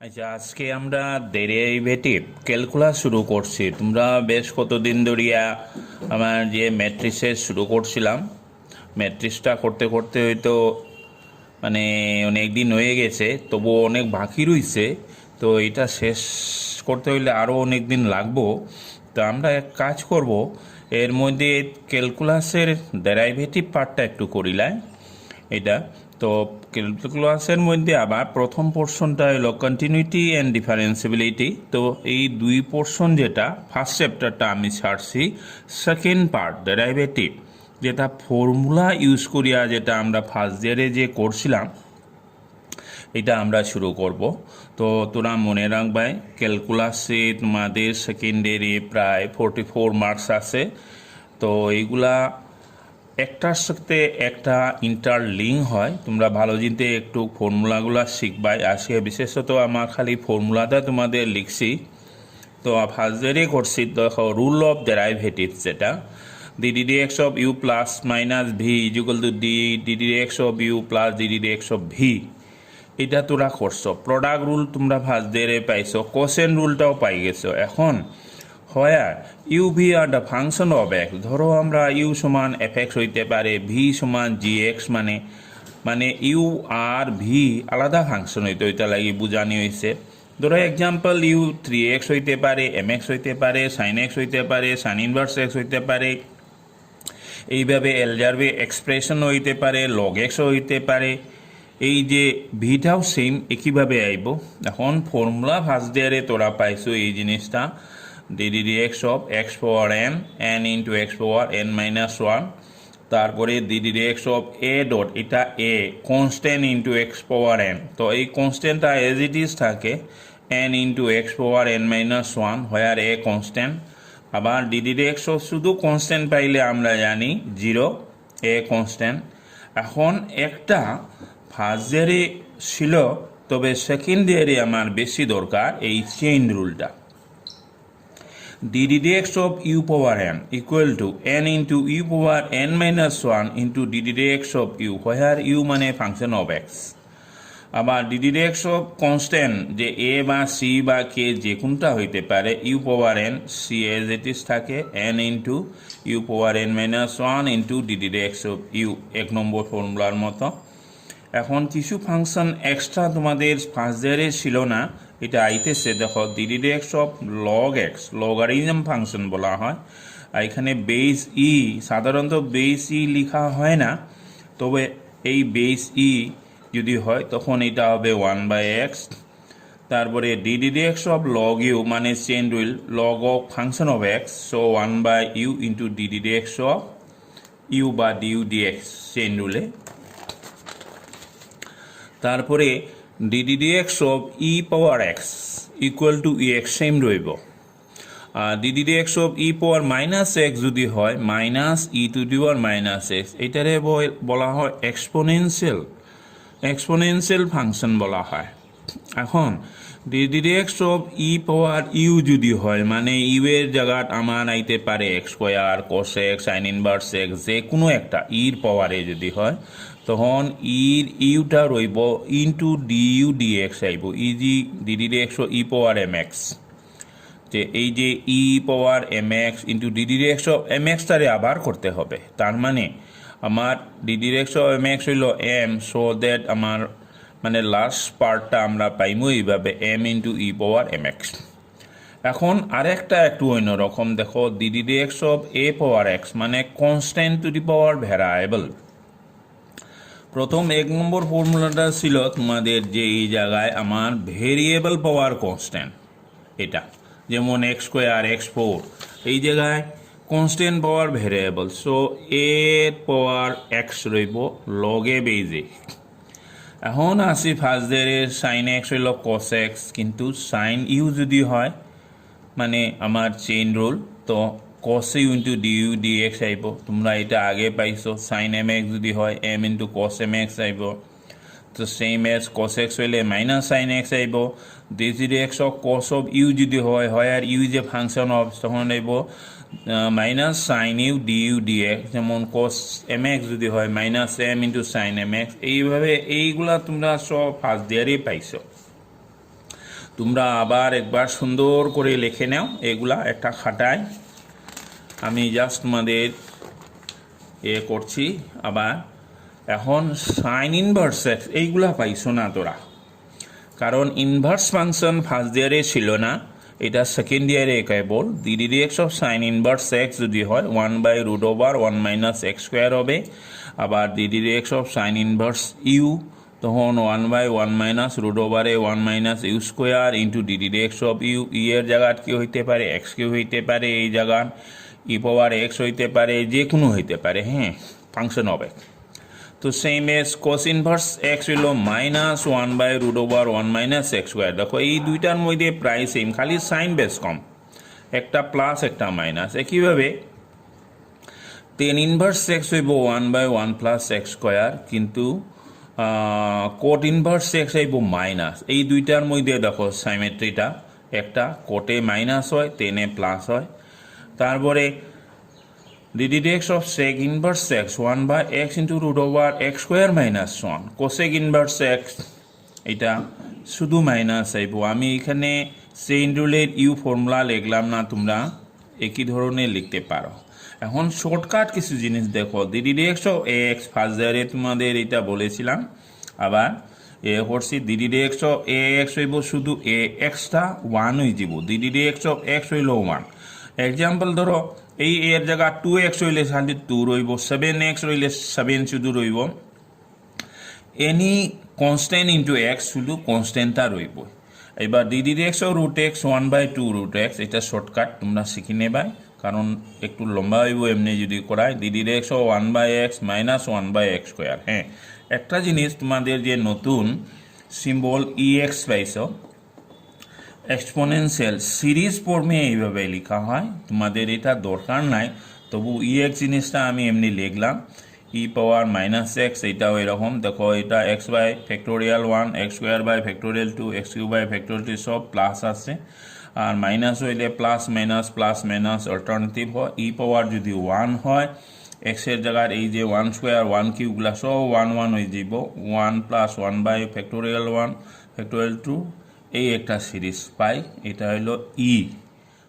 আচ্ছা, আজকে আমরা ডেরিভেটিভ ক্যালকুলাস শুরু করছি। তোমরা বেশ কতদিন ধরিয়া আমার যে ম্যাট্রিক্সের শুরু করছিলাম, ম্যাট্রিক্সটা করতে করতে হয়তো অনেক দিন হয়ে গেছে, তবুও অনেক বাকি রয়েছে। তো এটা শেষ করতে হইলে আরও অনেক দিন লাগবো। তো আমরা এক কাজ করব, এর মধ্যে ক্যালকুলাসের ডেরাইভেটিভ পার্টটা একটু করিলাই এটা। তো ক্যালকুলাসের মধ্যে আবার প্রথম পোর্শনটা হলো কন্টিনিউটি অ্যান্ড ডিফারেন্সিবিলিটি। তো এই দুই পোর্শন, যেটা ফার্স্ট চ্যাপ্টারটা আমি ছাড়ছি, সেকেন্ড পার্ট ডেরাইভেটিভ, যেটা ফর্মুলা ইউজ করিয়া যেটা আমরা ফার্স্ট ইয়ারে যে করছিলাম, এটা আমরা শুরু করব। তো তোরা মনে রাখবাই, ক্যালকুলাসে তোমাদের সেকেন্ডারি প্রায় 44 মার্কস আছে। তো এইগুলা একটার সাথে একটা ইন্টারলিঙ্ক হয়। তোমরা ভালো জিনিসে একটু ফর্মুলাগুলো শিখবাই। আসে বিশেষত আমার খালি ফর্মুলাটা তোমাদের লিখছি। তো ফার্স্ট ইয়ারে করছি, দেখো রুল অফ ডেরাইভেটিভ, যেটা ddx of u plus minus v equal to ddx of u plus ddx of v. এটা তোরা করছো। প্রোডাক্ট রুল তোমরা ফার্স্ট ইয়ারে পাইছো, কোসেন রুলটাও পাই গেছো। এখন where U V are the function of x, ধরো আমরা ইউ সমান এফ এক্স হইতে পারে, ভি সমান জি এক্স, মানে ইউ আর ভি আলাদা ফাংশন হইতে ওইটা লাগি বুঝানি হয়েছে। ধরো এক্সাম্পল, ইউ 3x হইতে পারে, এম এক্স হইতে পারে, সাইন এক্স হইতে পারে, সাইন ইনভার্স এক্স হইতে পারে, এইভাবে এলজারভি এক্সপ্রেশন হইতে পারে, লগ এক্সও হইতে পারে। এই যে ভিটাও সেম একইভাবে আইব। এখন ফর্মুলা ফার্স্ট ইয়ারে তোরা পাইছো এই জিনিসটা, ddx of x power N, N into x power N minus one. তারপরে ddx অফ এ ডট, এটা a constant into x power N. তো এই কনস্ট্যান্টটা এজ ইট ইজ থাকে, N into x power N minus one, where a constant. আবার ddx of শুধু constant পাইলে আমরা জানি জিরো, এ কনস্ট্যান্ট। এখন একটা ফার্স্ট ইয়ারে ছিল, তবে সেকেন্ড ইয়ারে আমার বেশি দরকার এই chain রুলটা। ddx of u power n equal to n into u power n minus 1 into ddx of u, where u মানে ফাংশন অফ x। আবার ddx of constant, যে a বা c বা k যে কোনটা হইতে পারে, u power n, c as it is থাকে, n into u power n minus 1 into ddx of u, এক নম্বর ফর্মুলার মতো। এখন কিছু ফাংশন এক্সট্রা তোমাদের ফার্স্ট ইয়ারে ছিল না, এটা আইতেছে। দেখো ddx of log x, logarithm function বলা হয়। আর এখানে বেস ই, সাধারণত বেস ই লেখা হয় না, তবে এই বেস ই যদি হয় তখন এটা হবে 1/x। তারপরে ddx অফ লগ ইউ, মানে chain rule, log of function of x, so 1/u into ddx of u বা ডিউ ডিএক্স চেইন রুলে। তারপরে ddx of e power x equal to e x same রইব। আর ddx of e power minus x যদি হয়, minus e to the power minus x, এটারে বলা হয় এক্সপোনেনশিয়াল ফাংশন বলা হয়। এখন ddx of e power u যদি হয়, মানে ইউ এর জায়গাত আমার আইতে পারে x square, cos x, sign inverse x, যে কোনো একটা ইর পাওয়ারে যদি হয়, তখন ইর ইউটা রইব ইন্টু ডিউ ডিএক্স আইব, easy ddx of e power M x. যে এই যে e power M x into ddx of M এক্সটারে আবার করতে হবে। তার মানে আমার ddx অফ এম এক্স হইল এম, সো দ্যাট আমার মানে লাস্ট পার্টটা আমরা পাইমু এইভাবে, M into e power M x. এখন আরেকটা একটু অন্যরকম, দেখো ddx of a power x, মানে কনস্ট্যান্ট টু দি পাওয়ার ভ্যারায়েবল। প্রথম এক নম্বর ফর্মুলাটা ছিল তোমাদের যে এই জায়গায় আমার ভেরিয়েবল পাওয়ার কনস্ট্যান্ট, এটা যেমন এক্স স্কোয়ার, x4, এই জায়গায় কনস্ট্যান্ট পাওয়ার ভেরিয়েবল, সো এ পাওয়ার এক্স রইব লগে বেজে। এখন আসি ফার্স্ট ইয়ারে, সাইন এক্স হইল কস এক্স, কিন্তু সাইন ইউ যদি হয়, মানে আমার চেইন রুল, তো কস ইউ ইন্টু ডিউ ডিএক্স আইব। তোমরা এটা আগে পাইছো, সাইন এম এক্স যদি হয়, m into cos m x আইব। তো সেম এজ কস এক্স হইলে মাইনাস সাইন এক্স আইব। ddx of cos of u যদি হয়, আর ইউ যে ফাংশন অফ, তখন আইব minus sine u du dx. যেমন কস এম এক্স যদি হয়, minus m into sine m x. এইভাবে এইগুলা তোমরা সব ফার্স্ট ইয়ারে পাইছো। তোমরা আবার একবার সুন্দর করে লিখে নাও এগুলা একটা খাতায়। আমি জাস্ট তোমাদের করছি আবার। এখন সাইন ইনভার্স এক্স এইগুলা পাইছো না তোরা, কারণ ইনভার্স ফাংশন ফার্স্ট ইয়ারে ছিল না, এটা সেকেন্ড ইয়ারে কেবল। DDX of sign inverse x যদি হয় 1/√1 - x² হবে। আবার DDX of sign inverse you তখন 1/1 - √1 - u² DDX অফ ইউ। এর জায়গাত কি হইতে পারে, এক্স কিউ হইতে পারে, এই জায়গার e⁻x হইতে পারে, যে কোনো হইতে পারে, হ্যাঁ, ফাংশন হবে। তো same S cos inverse x হইল -1/√1 - x²। দেখো এই দুইটার মধ্যে প্রায় সেম, খালি সাইন বেস কম, একটা প্লাস একটা মাইনাস। একইভাবে tan ইনভার্স এক্স হইব 1/1 + x², কিন্তু cot ইনভার্স এক্স হইব মাইনাস। এই দুইটার মধ্যে দেখো সাইমেট্রিটা, একটা কোটে মাইনাস হয়, টেনে প্লাস হয়। তারপরে DDX of sec inverse x 1/x × √x² - 1 cosec inverse x, এটা শুধু মাইনাস আইব। আমি এখানে চেইন রুলের ইউ ফর্মুলা লিখলাম না, তোমরা একই ধরনের লিখতে পারো। এখন শর্টকাট কিছু জিনিস দেখো। DDX অফ ax ফার্স্ট ইয়ারে তোমাদের এটা বলেছিলাম, আবার করছি। DDX অফ ax হইব শুধু axটা 1 হয়ে যাব, DDX অফ x হইল 1। এক্সাম্পল ধরো, এই এর জায়গা 2x হইলে খালি 2 রইব, 7x রইলে 7 শুধু রইব। এনি কনস্ট্যান্ট ইন্টু x শুধু কনস্ট্যান্টটা রইব। এবার DDX অফ √x 1/2 √x, এটা শর্টকাট তোমরা শিখে নেবাই, কারণ একটু লম্বা হইব এমনি যদি করায়। DDX of 1/x - 1/x²। হ্যাঁ, একটা জিনিস তোমাদের যে নতুন সিম্বল ex পাইছো, এক্সপোনেনশিয়াল সিরিজ ফর্মে এইভাবে লেখা হয়, তোমাদের এটা দরকার নাই, তবু ex জিনিসটা আমি এমনি লিখলাম। e⁻−x, এটাও এরকম। দেখো এটা x/(1), x²/(2), x³/(2) সব প্লাস আছে, আর মাইনাস হইলে প্লাস মাইনাস অল্টারনেটিভ হয়। e⁻ যদি 1 হয়, এক্সের জায়গার এই যে 1² 1³ সব 1 1 হয়ে যাব। 1 + 1/(1), (2) এই একটা সিরিজ পাই, এটা হলো ই।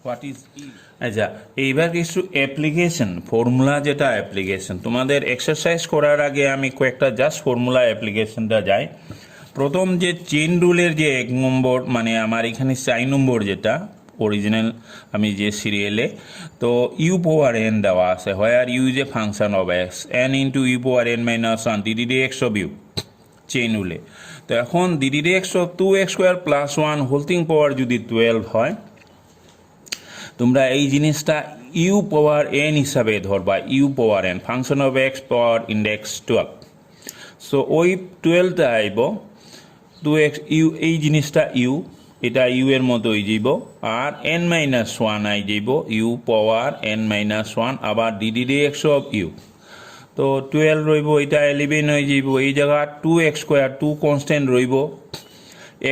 হোয়াট ইজ ই? আচ্ছা, এইবার কিছু অ্যাপ্লিকেশন ফর্মুলা, যেটা অ্যাপ্লিকেশন তোমাদের এক্সারসাইজ করার আগে আমি কয়েকটা জাস্ট ফর্মুলা অ্যাপ্লিকেশনটা যাই। প্রথম যে চেইন রুলের যে 1 নম্বর, মানে আমার এখানে 4 নম্বর যেটা অরিজিনাল আমি যে সিরিয়ালে, তো u⁻n দেওয়া আছে, where U is a function of x, n × u⁻n - 1 DDX of U chain রুলে। তো এখন DDX অফ 2x² + 1 হোল পাওয়ার যদি 12 হয়, তোমরা এই জিনিসটা u⁻n হিসাবে ধরবা, u⁻n function of x power index 12। So ওই 12টা আইব 2x ইউ, এই জিনিসটা ইউ, এটা ইউ এর মতো হয়ে যাব, আর n-1 আই যাব u⁻n - 1, আবার DDX অফ ইউ। তো 12 রইব, এটা 11 হয়ে যাব। এই জায়গা 2x² 2 কনস্ট্যান্ট রইব,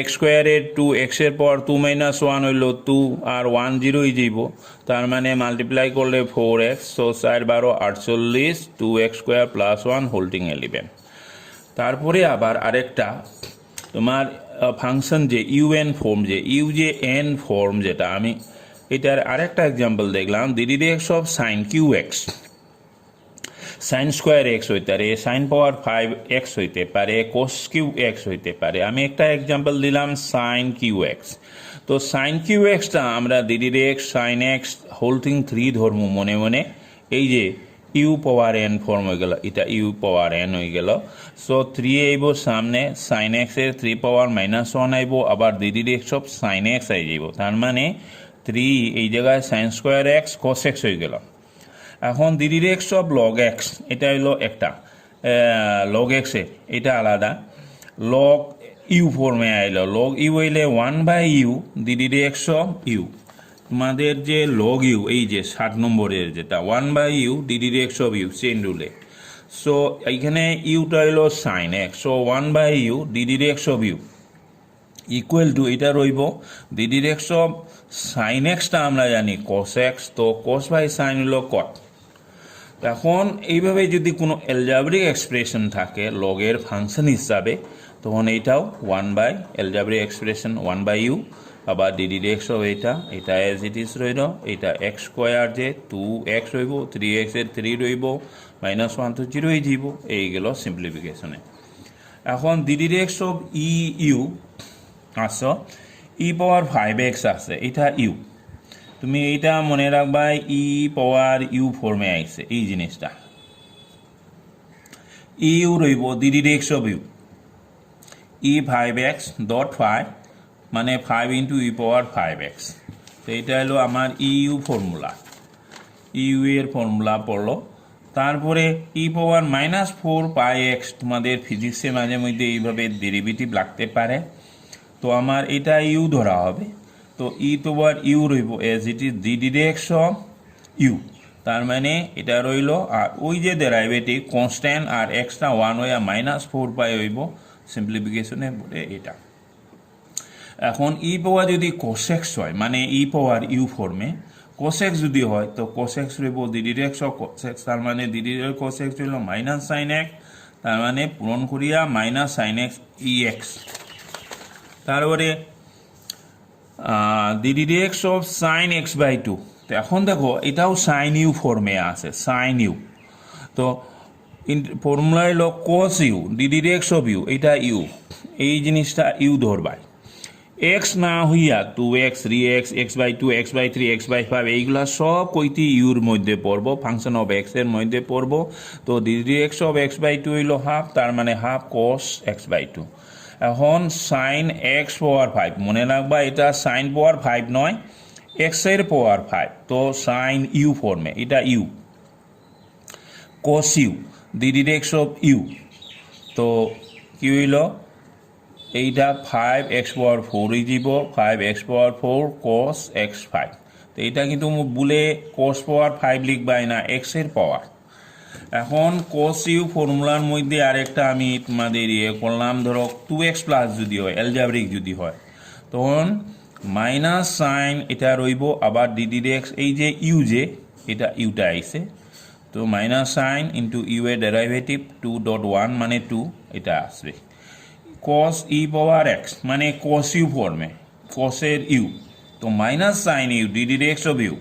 x² এর 2, x এর পর 2 - 1 হইল 2, আর 1 0 হয়ে যাব। তার মানে মাল্টিপ্লাই করলে 4x, সো 4 12 48, 2x² + 1 হোল্ডিং 11। তারপরে আবার আরেকটা তোমার ফাংশন যে un ফর্ম, যে ইউ যে n ফর্ম, যেটা আমি এটার আরেকটা এক্সাম্পল দেখলাম। DDX of sign qx sin² হইতে পারে, sin⁵x হইতে পারে, cos⁵x হইতে পারে। আমি একটা এক্সাম্পল দিলাম sin qx। তো sin qxটা আমরা DDX sin x হোল 3 ধর্ম মনে মনে। এই যে u⁻n ফর্ম হয়ে গেল, এটা u⁻n হয়ে গেল। সো 3 আইব সামনে, sin x এর 3⁻−1 আইব, আবার DDX of sin x I যাব। তার মানে 3 এই জায়গায় sin²x cos x হয়ে গেল। এখন DDX অফ log x, এটা হলো একটা log x এ, এটা আলাদা। log u ফর্মে আইলো, log u হইলে 1/u DDX অফ u। তোমাদের যে log u, এই যে 7 নম্বরের যেটা 1/u DDX of u chain রুলে। সো এইখানে ইউটা হইলো sin x, সো 1/u DDX of u equal to, এটা রইব DDX অফ sin xটা আমরা জানি cos x, তো cos/sin হলো cot। এখন এইভাবে যদি কোনো অ্যালজাব্রিক এক্সপ্রেশন থাকে লগের ফাংশন হিসাবে, তখন এইটাও 1/algebraic expression 1/u আবার ডিডিএক্স অফ এটা এজ ইট ইজ রইল, এটা এক্স স্কোয়ার যে 2x রইব, 3x এর 3 রইব, -1 তো 0 হয়ে যাব। এই গেল সিম্পলিফিকেশনে। এখন ডিডিএক্স অফ ইউ আসো পাওয়ার 5x আছে, এটা ইউ, তুমি এইটা মনে রাখবা পাওয়ার ইউ ফর্মে আইছে এই জিনিসটা। ইউ রইব ddx of you 5x dot 5 মানে 5 ইন্টু পাওয়ার 5x। তো এটা হলো আমার ইউ ফর্মুলা, ইউ এর ফর্মুলা পড়লো। তারপরে পাওয়ার -4 πx, তোমাদের ফিজিক্সে মাঝে মধ্যে এইভাবে ডেরিভেটিভ লাগতে পারে, তো আমার এটা ইউ ধরা হবে। তো পাওয়ার ইউ রইব as it is d d x of u, তার মানে এটা রইল। আর ওই যে ডেরাইভেটিভ কনস্ট্যান্ট আর এক্সট্রা 1 হইয়া -4 π হইব, সিম্পলিফিকেশনে বলে এটা। এখন পাওয়ার যদি কোসেক্স হয়, মানে পাওয়ার ইউ ফর্মে কোসেক্স যদি হয়, তো কোসেক্স রইব ডিডিএক্স অফ কোসেক্স, তার মানে ডিডিএক্স কোসেক্স হইল -sin x, তার মানে পূরণ করিয়া -sin x ex। তারপরে ডিডিএক্স অফ sin x/2, তো এখন দেখো এটাও সাইন ইউ ফর্মে আছে, সাইন ইউ। তো ফর্মুলা হলো cos u d d x of u, এটা ইউ, এই জিনিসটা ইউ ধরবাই। এক্স না হইয়া 2x 3x x/2 x/3 x/5 এইগুলা সব কইটি ইউর মধ্যে পড়বো, ফাংশন অফ এক্স এর মধ্যে পড়বো। তো ডিডিএক্স অফ x/2 হইল হাফ, তার মানে হাফ cos x/2। এখন সাইন এক্স পাওয়ার 5, মনে রাখবা এটা সাইন পাওয়ার 5 নয়, এক্স এর পাওয়ার 5। তো সাইন ইউ ফর্মে এটা u, cos u d d x of u, তো কি হইল এইটা 5x পাওয়ার 4 হয়ে যাব, 5x পাওয়ার 4 cos x5। তো এইটা কিন্তু বলে cos পাওয়ার 5 লিখবাই না, এক্স এর পাওয়ার। এখন cos ইউ ফর্মুলার মধ্যে আরেকটা আমি তোমাদের করলাম, ধরো 2x প্লাস যদি হয়, অ্যালজাব্রিক যদি হয়, তখন মাইনাস সাইন এটা রইব, আবার ডিডিএক্স এই যে ইউ যে এটা ইউটা আইছে, তো মাইনাস সাইন ইন্টু ইউ এর ডেরাইভেটিভ 2.1 মানে 2, এটা আসবে cos পাওয়ার x মানে cos ইউ ফর্মে, cos এর ইউ, তো minus sine u d d x of u,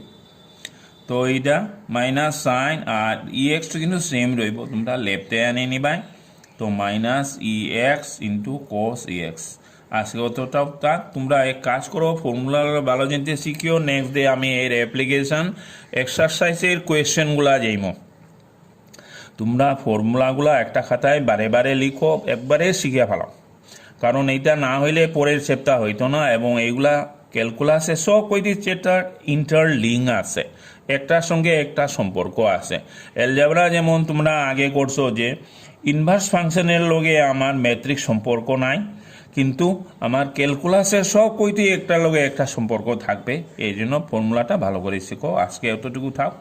তো এইটা মাইনাস সাইন আর এক্স কিন্তু সেম রইব, তোমরা লেফটে আনি নিবাই, তো minus x into cos x. আজকে অতটাও তাক, তোমরা এক কাজ করো, ফর্মুলা ভালো জানতে শিখিও, নেক্সট ডে আমি এর অ্যাপ্লিকেশন এক্সারসাইজের কোয়েশ্চেনগুলা যাইমো। তোমরা ফর্মুলাগুলো একটা খাতায় বারে বারে লিখো, একবারে শিখে ফেলাও, কারণ এইটা না হইলে পরের চেপ্টার হইতো না। এবং এইগুলা ক্যালকুলাসে সব কয়টি চ্যাপ্টার ইন্টারলিঙ্ক আছে, একটার সঙ্গে একটা সম্পর্ক আছে। অ্যালজেব্রা যেমন তোমরা আগে করছো যে ইনভার্স ফাংশনের লগে আমার ম্যাট্রিক্স সম্পর্ক নাই, কিন্তু আমার ক্যালকুলাসের সব কয়টি একটার লগে একটা সম্পর্ক থাকবে। এই জন্য ফর্মুলাটা ভালো করে শিখো। আজকে এতটুকু থাক।